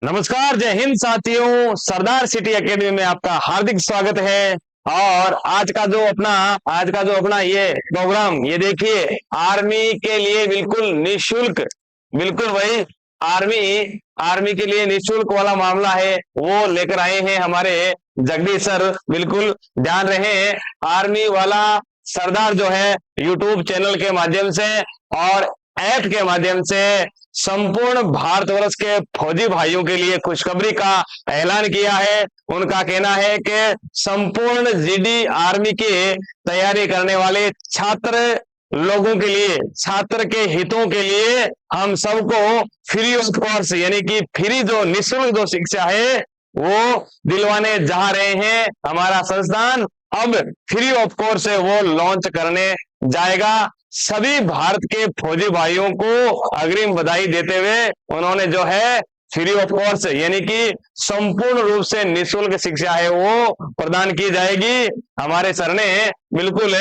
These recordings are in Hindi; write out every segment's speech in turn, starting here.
नमस्कार, जय हिंद साथियों। सरदार सिटी एकेडमी में आपका हार्दिक स्वागत है। और आज का जो अपना ये प्रोग्राम, ये देखिए, आर्मी के लिए बिल्कुल निशुल्क, बिल्कुल भाई, आर्मी आर्मी के लिए निशुल्क वाला मामला है, वो लेकर आए हैं हमारे जगदीश सर। बिल्कुल ध्यान रहे, आर्मी वाला सरदार जो है यूट्यूब चैनल के माध्यम से और ऐप के माध्यम से संपूर्ण भारतवर्ष के फौजी भाइयों के लिए खुशखबरी का ऐलान किया है। उनका कहना है कि संपूर्ण जीडी आर्मी की तैयारी करने वाले छात्र लोगों के लिए, छात्र के हितों के लिए हम सबको फ्री ऑफ कोर्स, यानी कि फ्री, जो निःशुल्क जो शिक्षा है वो दिलवाने जा रहे हैं। हमारा संस्थान अब फ्री ऑफ कोर्स है वो लॉन्च करने जाएगा। सभी भारत के फौजी भाइयों को अग्रिम बधाई देते हुए उन्होंने जो है फ्री ऑफ कोर्स, यानी कि संपूर्ण रूप से निःशुल्क शिक्षा है वो प्रदान की जाएगी। हमारे सर ने बिल्कुल,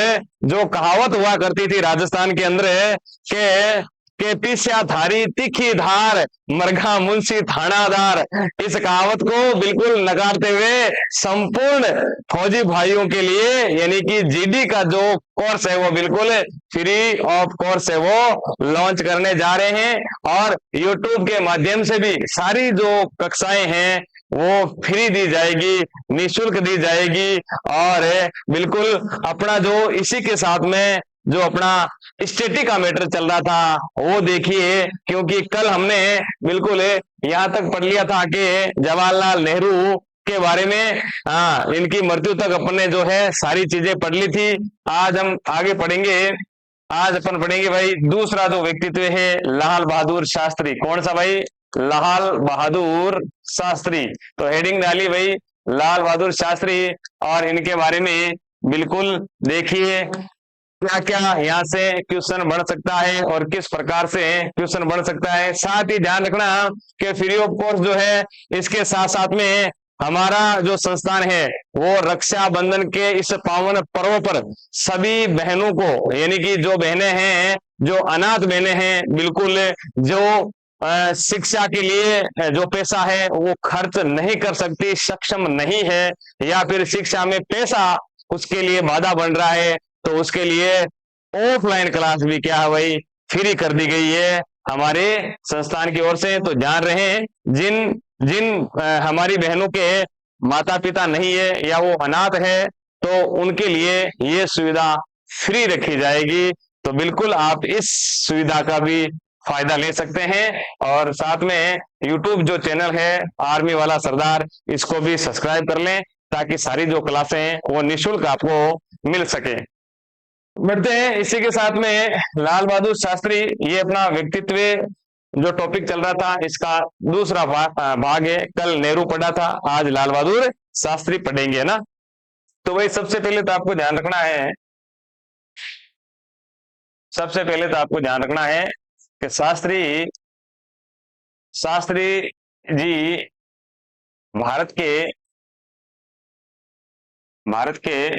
जो कहावत हुआ करती थी राजस्थान के अंदर के पीछा थारी तीखी धार, मरघा मुंशी थानादार, इस कहावत को बिल्कुल नकारते हुए संपूर्ण फौजी भाइयों के लिए, यानी कि जीडी का जो कोर्स है वो बिल्कुल फ्री ऑफ कोर्स है वो लॉन्च करने जा रहे हैं। और यूट्यूब के माध्यम से भी सारी जो कक्षाएं हैं वो फ्री दी जाएगी, निःशुल्क दी जाएगी। और बिल्कुल अपना जो इसी के साथ में जो अपना स्टैटिक का मैटर चल रहा था वो देखिए, क्योंकि कल हमने बिल्कुल यहां तक पढ़ लिया था कि जवाहरलाल नेहरू के बारे में, हाँ, इनकी मृत्यु तक अपने जो है सारी चीजें पढ़ ली थी। आज हम आगे पढ़ेंगे। आज अपन पढ़ेंगे भाई दूसरा जो व्यक्तित्व है, लाल बहादुर शास्त्री। कौन सा भाई? लाल बहादुर शास्त्री। तो हेडिंग डाली भाई, लाल बहादुर शास्त्री। और इनके बारे में बिल्कुल देखिए क्या क्या यहाँ से क्वेश्चन बन सकता है और किस प्रकार से क्वेश्चन बन सकता है। साथ ही ध्यान रखना कि फ्री ऑफ कोर्स जो है, इसके साथ साथ में हमारा जो संस्थान है वो रक्षाबंधन के इस पावन पर्व पर सभी बहनों को, यानी कि जो बहनें हैं, जो अनाथ बहनें हैं, बिल्कुल जो शिक्षा के लिए जो पैसा है वो खर्च नहीं कर सकती, सक्षम नहीं है, या फिर शिक्षा में पैसा उसके लिए बाधा बन रहा है, तो उसके लिए ऑफलाइन क्लास भी क्या है भाई, फ्री कर दी गई है हमारे संस्थान की ओर से। तो ध्यान रहे, जिन जिन हमारी बहनों के माता पिता नहीं है या वो अनाथ है, तो उनके लिए ये सुविधा फ्री रखी जाएगी। तो बिल्कुल आप इस सुविधा का भी फायदा ले सकते हैं। और साथ में यूट्यूब जो चैनल है आर्मी वाला सरदार, इसको भी सब्सक्राइब कर लें ताकि सारी जो क्लासें हैं वो निःशुल्क आपको मिल सके। बढ़ते हैं इसी के साथ में, लाल बहादुर शास्त्री, ये अपना व्यक्तित्व जो टॉपिक चल रहा था इसका दूसरा भाग है। कल नेहरू पढ़ा था, आज लाल बहादुर शास्त्री पढ़ेंगे ना। तो भाई सबसे पहले तो आपको ध्यान रखना है, सबसे पहले तो आपको ध्यान रखना है कि शास्त्री शास्त्री जी भारत के भारत के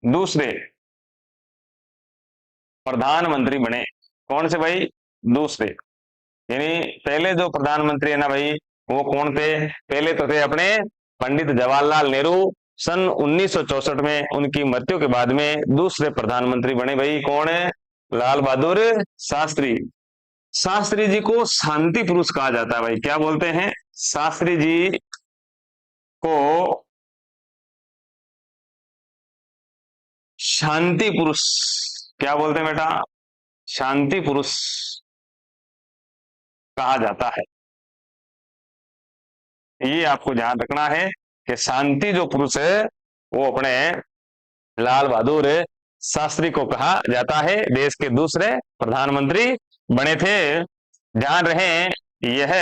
दूसरे प्रधानमंत्री बने। कौन से भाई? दूसरे। यानी पहले जो प्रधानमंत्री है ना भाई, वो कौन थे? पहले तो थे अपने पंडित जवाहरलाल नेहरू। सन 1964 में उनकी मृत्यु के बाद में दूसरे प्रधानमंत्री बने भाई। कौन है? लाल बहादुर शास्त्री। शास्त्री जी को शांति पुरुष कहा जाता है भाई। क्या बोलते हैं? शास्त्री जी को शांति पुरुष क्या बोलते हैं बेटा? शांति पुरुष कहा जाता है। ये आपको ध्यान रखना है कि शांति जो पुरुष है वो अपने लाल बहादुर शास्त्री को कहा जाता है। देश के दूसरे प्रधानमंत्री बने थे। ध्यान रहे, यह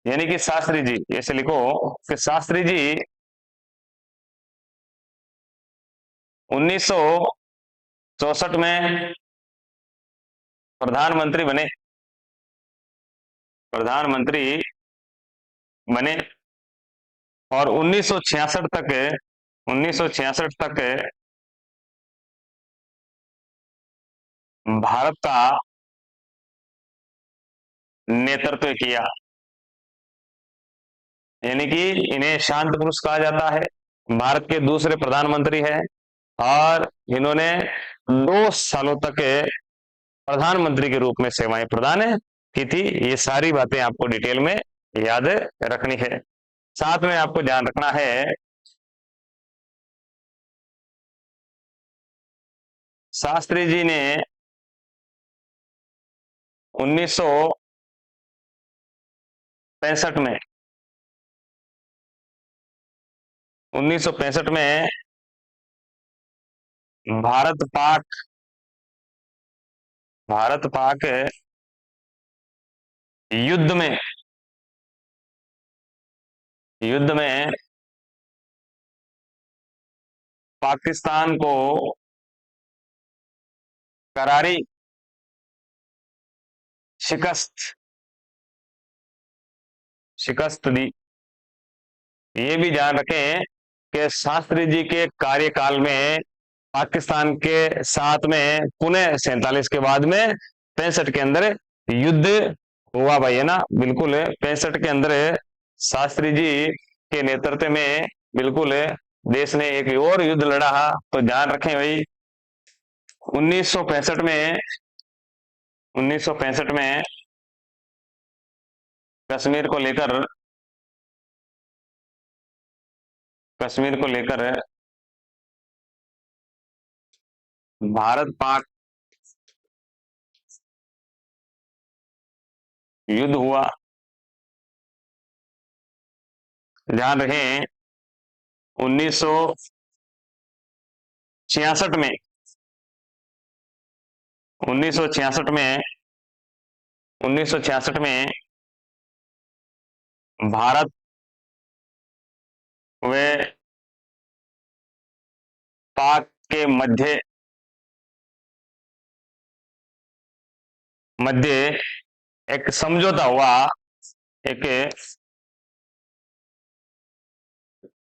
यानी कि शास्त्री जी, ऐसे लिखो कि शास्त्री जी 1964 में प्रधानमंत्री बने, प्रधानमंत्री बने। और 1966 तक, 1966 तक भारत का नेतृत्व किया, यानी कि इन्हें शांत पुरुष कहा जाता है। भारत के दूसरे प्रधानमंत्री हैं और इन्होंने 2 सालों तक प्रधानमंत्री के रूप में सेवाएं प्रदान की थी। ये सारी बातें आपको डिटेल में याद रखनी है। साथ में आपको ध्यान रखना है, शास्त्री जी ने 1965 में 1965 में भारत पाक युद्ध में पाकिस्तान को करारी शिकस्त दी। ये भी ध्यान रखें कि शास्त्री जी के कार्यकाल में पाकिस्तान के साथ में पुनः 47 के बाद में 65 के अंदर युद्ध हुआ भाई, है ना। बिल्कुल 65 के अंदर शास्त्री जी के नेतृत्व में बिल्कुल देश ने एक और युद्ध लड़ा। तो ध्यान रखें भाई, 1965 में कश्मीर को लेकर भारत पाक युद्ध हुआ। ध्यान रखें 1966 में 1966 में भारत व पाक के मध्य एक समझौता हुआ। एक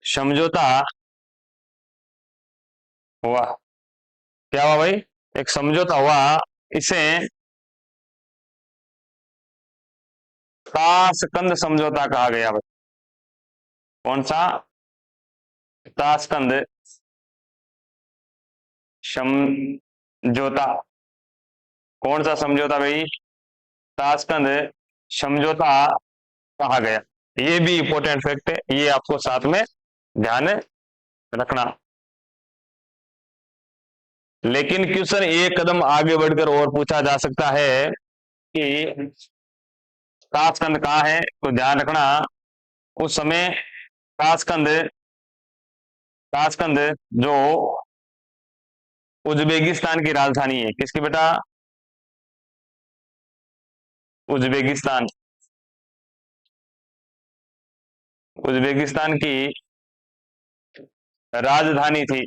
समझौता हुआ, क्या हुआ भाई? एक समझौता हुआ। इसे ताशकंद समझौता कहा गया भाई। कौन सा? ताशकंद समझौता। कौन सा समझौता भाई? ताशकंद समझौता कहा गया। ये भी इंपॉर्टेंट फैक्ट है, ये आपको साथ में ध्यान रखना। लेकिन क्वेश्चन एक कदम आगे बढ़कर और पूछा जा सकता है कि ताशकंद कहाँ है? तो ध्यान रखना, उस समय ताशकंद ताशकंद जो उज्बेकिस्तान की राजधानी है। किसकी बेटा? उज्बेकिस्तान उज्बेकिस्तान की राजधानी थी।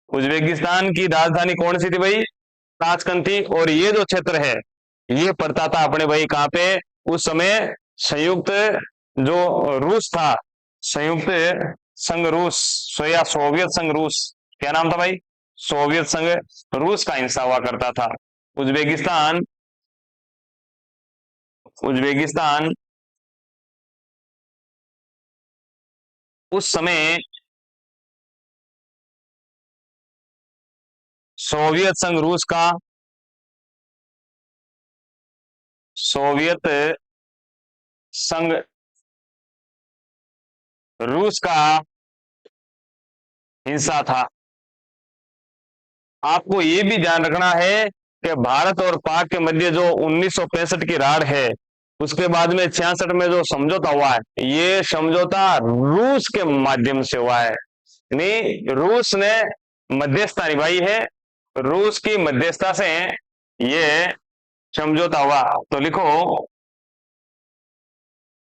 उज्बेकिस्तान की राजधानी कौन सी थी भाई? ताशकंद थी। और ये जो क्षेत्र है ये पड़ता था अपने भाई कहां पे? उस समय संयुक्त जो रूस था, संयुक्त संघ रूस, या सोवियत संघ रूस, क्या नाम था भाई? सोवियत संघ रूस का हिस्सा हुआ करता था। उज्बेकिस्तान उज्बेकिस्तान उस समय सोवियत संघ रूस का सोवियत संघ रूस का हिस्सा था। आपको ये भी ध्यान रखना है कि भारत और पाक के मध्य जो 1965 की रार है, उसके बाद में 66 में जो समझौता हुआ है, ये समझौता रूस के माध्यम से हुआ है। यानी रूस ने मध्यस्थता निभाई है, रूस की मध्यस्थता से ये समझौता हुआ। तो लिखो,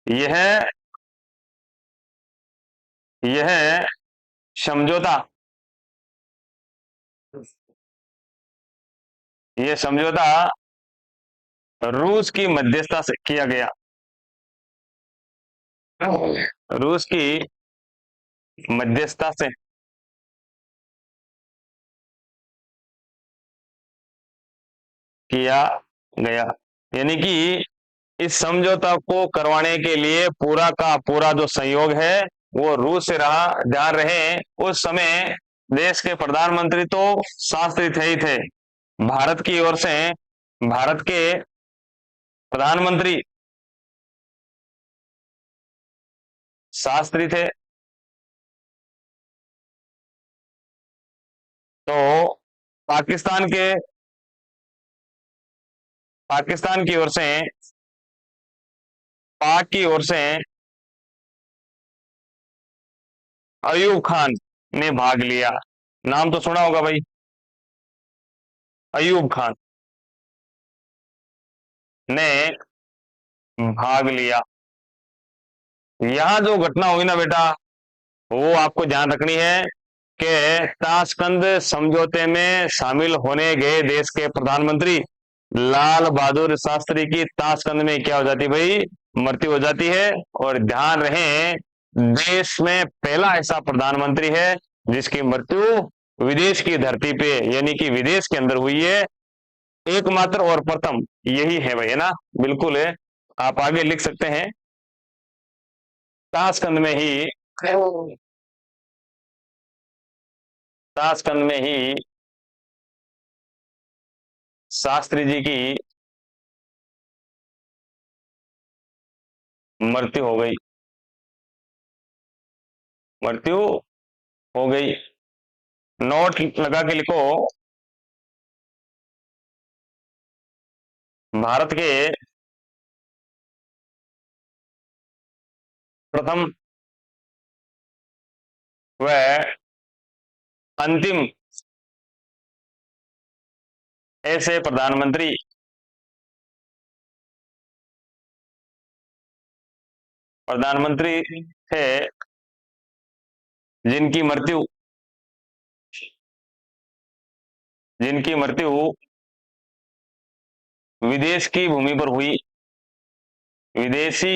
यह यह समझौता यह समझौता रूस की मध्यस्थता से किया गया। रूस की मध्यस्थता से किया गया। यानी कि इस समझौता को करवाने के लिए पूरा का पूरा जो सहयोग है वो रूस से रहा। ध्यान रहे उस समय देश के प्रधानमंत्री तो शास्त्री थे ही थे, भारत की ओर से भारत के प्रधानमंत्री शास्त्री थे। तो पाकिस्तान के पाकिस्तान की ओर से पाक की ओर से अयूब खान ने भाग लिया। नाम तो सुना होगा भाई, अयूब खान ने भाग लिया। यहां जो घटना हुई ना बेटा, वो आपको ध्यान रखनी है कि ताशकंद समझौते में शामिल होने गए देश के प्रधानमंत्री लाल बहादुर शास्त्री की ताशकंद में क्या हो जाती भाई, मृत्यु हो जाती है। और ध्यान रहे देश में पहला ऐसा प्रधानमंत्री है जिसकी मृत्यु विदेश की धरती पे यानी कि विदेश के अंदर हुई है। एकमात्र और प्रथम यही है भाई, है ना। बिल्कुल है, आप आगे लिख सकते हैं ताशकंद में ही, ताशकंद में ही शास्त्री जी की मृत्यु हो गई, मृत्यु हो गई। नोट लगा के लिखो, भारत के प्रथम व अंतिम ऐसे प्रधानमंत्री थे जिनकी मृत्यु जिनकी मृत्यु विदेश की भूमि पर हुई, विदेशी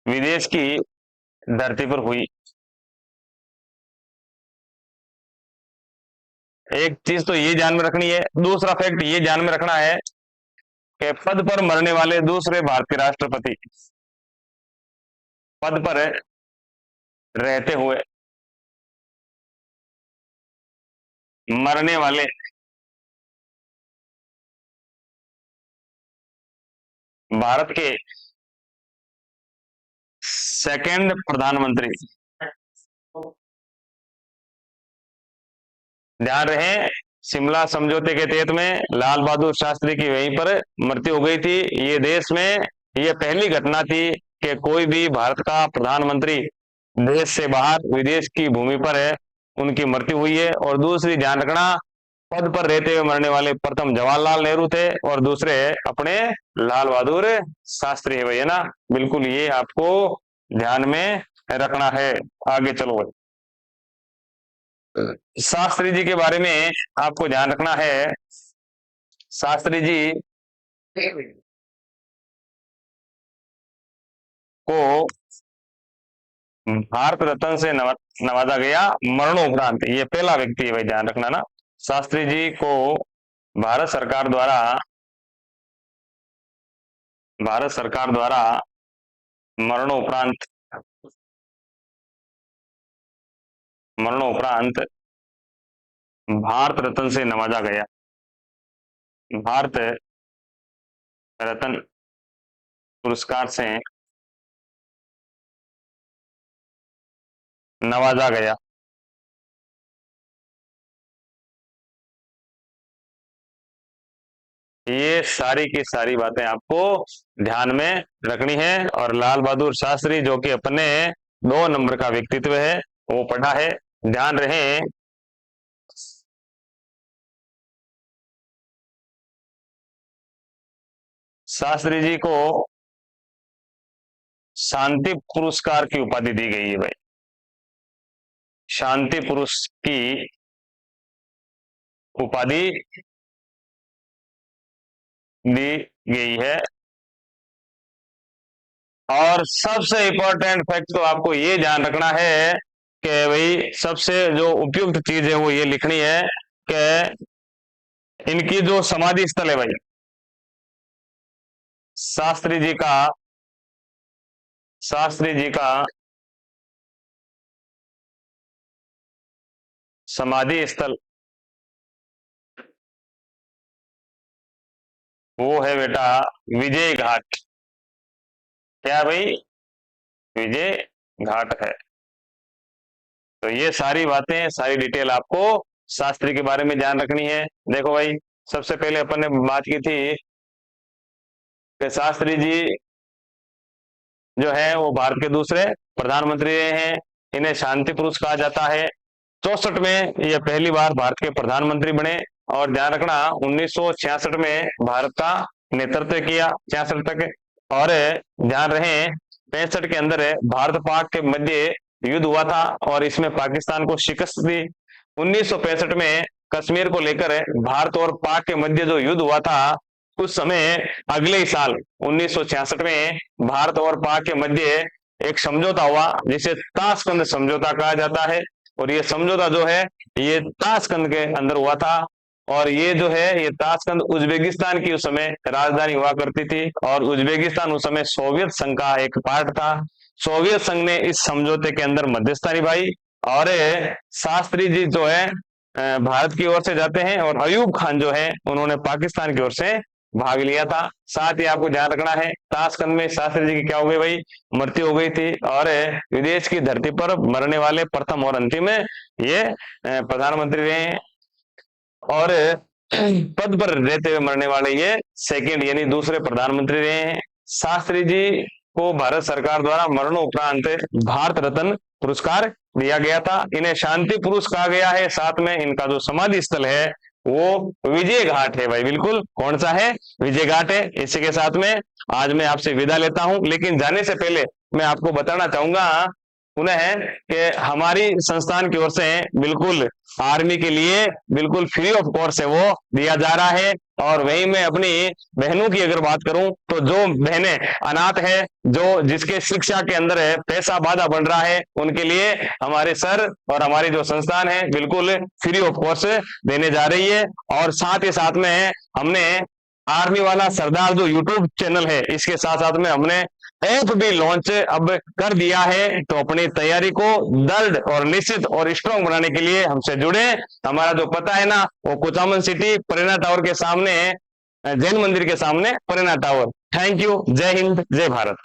विदेश की धरती पर हुई। एक चीज तो ये ध्यान में रखनी है, दूसरा फैक्ट ये ध्यान में रखना है कि पद पर मरने वाले दूसरे भारतीय राष्ट्रपति पद पर रहते हुए मरने वाले भारत के सेकंड प्रधानमंत्री, ध्यान रहे शिमला समझौते के तहत में लाल बहादुर शास्त्री की वहीं पर मृत्यु हो गई थी। ये देश में ये पहली घटना थी कि कोई भी भारत का प्रधानमंत्री देश से बाहर विदेश की भूमि पर है उनकी मृत्यु हुई है। और दूसरी ध्यान रखना, पद पर रहते हुए मरने वाले प्रथम जवाहरलाल नेहरू थे और दूसरे अपने लाल बहादुर शास्त्री है भैया ना। बिल्कुल ये आपको ध्यान में रखना है। आगे चलो भाई, शास्त्री जी के बारे में आपको ध्यान रखना है। शास्त्री जी को भारत रत्न से नवाजा गया मरणोपरांत। ये पहला व्यक्ति है भाई, ध्यान रखना ना। शास्त्री जी को भारत सरकार द्वारा मरणोपरांत मरणोपरांत भारत रत्न से नवाजा गया, भारत रत्न पुरस्कार से नवाजा गया। ये सारी की सारी बातें आपको ध्यान में रखनी है। और लाल बहादुर शास्त्री जो कि अपने 2 नंबर का व्यक्तित्व है वो पढ़ा है, ध्यान रहे। शास्त्री जी को शांति पुरस्कार की उपाधि दी गई है भाई, शांति पुरुष की उपाधि दी गई है। और सबसे इंपॉर्टेंट फैक्ट तो आपको ये ध्यान रखना है कि भाई सबसे जो उपयुक्त चीज है वो ये लिखनी है के इनकी जो समाधि स्थल है भाई, शास्त्री जी का समाधि स्थल वो है बेटा विजय घाट। क्या भाई? विजय घाट है। तो ये सारी बातें, सारी डिटेल आपको शास्त्री के बारे में ध्यान रखनी है। देखो भाई, सबसे पहले अपन ने बात की थी कि शास्त्री जी जो है वो भारत के दूसरे प्रधानमंत्री रहे हैं। इन्हें शांति पुरुष कहा जाता है। 64 में ये पहली बार भारत के प्रधानमंत्री बने। और ध्यान रखना 1966 में भारत का नेतृत्व किया 66 तक। और ध्यान रहे 65 के अंदर भारत पाक के मध्य युद्ध हुआ था और इसमें पाकिस्तान को शिकस्त दी। 1965 में कश्मीर को लेकर भारत और पाक के मध्य जो युद्ध हुआ था, उस समय अगले ही साल 1966 में भारत और पाक के मध्य एक समझौता हुआ जिसे ताशकंद समझौता कहा जाता है। और ये समझौता जो है ये ताशकंद के अंदर हुआ था। और ये जो है ये ताशकंद उज्बेकिस्तान की उस समय राजधानी हुआ करती थी। और उज्बेकिस्तान उस समय सोवियत संघ का एक पार्ट था। सोवियत संघ ने इस समझौते के अंदर मध्यस्थता निभाई। और शास्त्री जी जो है भारत की ओर से जाते हैं और अयूब खान जो है उन्होंने पाकिस्तान की ओर से भाग लिया था। साथ ही आपको ध्यान रखना है ताशकंद में शास्त्री जी की क्या हो गई भाई? मृत्यु हो गई थी। और विदेश की धरती पर मरने वाले प्रथम और अंतिम ये प्रधानमंत्री रहे हैं। और पद पर रहते हुए मरने वाले ये सेकंड यानी दूसरे प्रधानमंत्री रहे हैं। शास्त्री जी को भारत सरकार द्वारा मरणोपरांत भारत रत्न पुरस्कार दिया गया था। इन्हें शांति पुरुष कहा गया है। साथ में इनका जो समाधि स्थल है वो विजय घाट है भाई। बिल्कुल, कौन सा है? विजय घाट है। इसी के साथ में आज मैं आपसे विदा लेता हूं। लेकिन जाने से पहले मैं आपको बताना चाहूंगा पुनः है कि हमारी संस्थान की ओर से बिल्कुल आर्मी के लिए बिल्कुल फ्री ऑफ कॉस्ट है वो दिया जा रहा है। और वहीं मैं अपनी बहनों की अगर बात करूं तो जो बहनें अनाथ है, जो जिसके शिक्षा के अंदर है पैसा बाधा बन रहा है, उनके लिए हमारे सर और हमारी जो संस्थान है बिल्कुल फ्री ऑफ कॉस्ट देने जा रही है। और साथ ही साथ में हमने आर्मी वाला सरदार जो यूट्यूब चैनल है इसके साथ साथ में हमने ऐप भी लॉन्च अब कर दिया है। तो अपनी तैयारी को दृढ़ और निश्चित और स्ट्रॉन्ग बनाने के लिए हमसे जुड़े। हमारा जो पता है ना वो कुचामन सिटी प्रेरणा टावर के सामने, जैन मंदिर के सामने प्रेरणा टावर। Thank you. जय हिंद, जय भारत।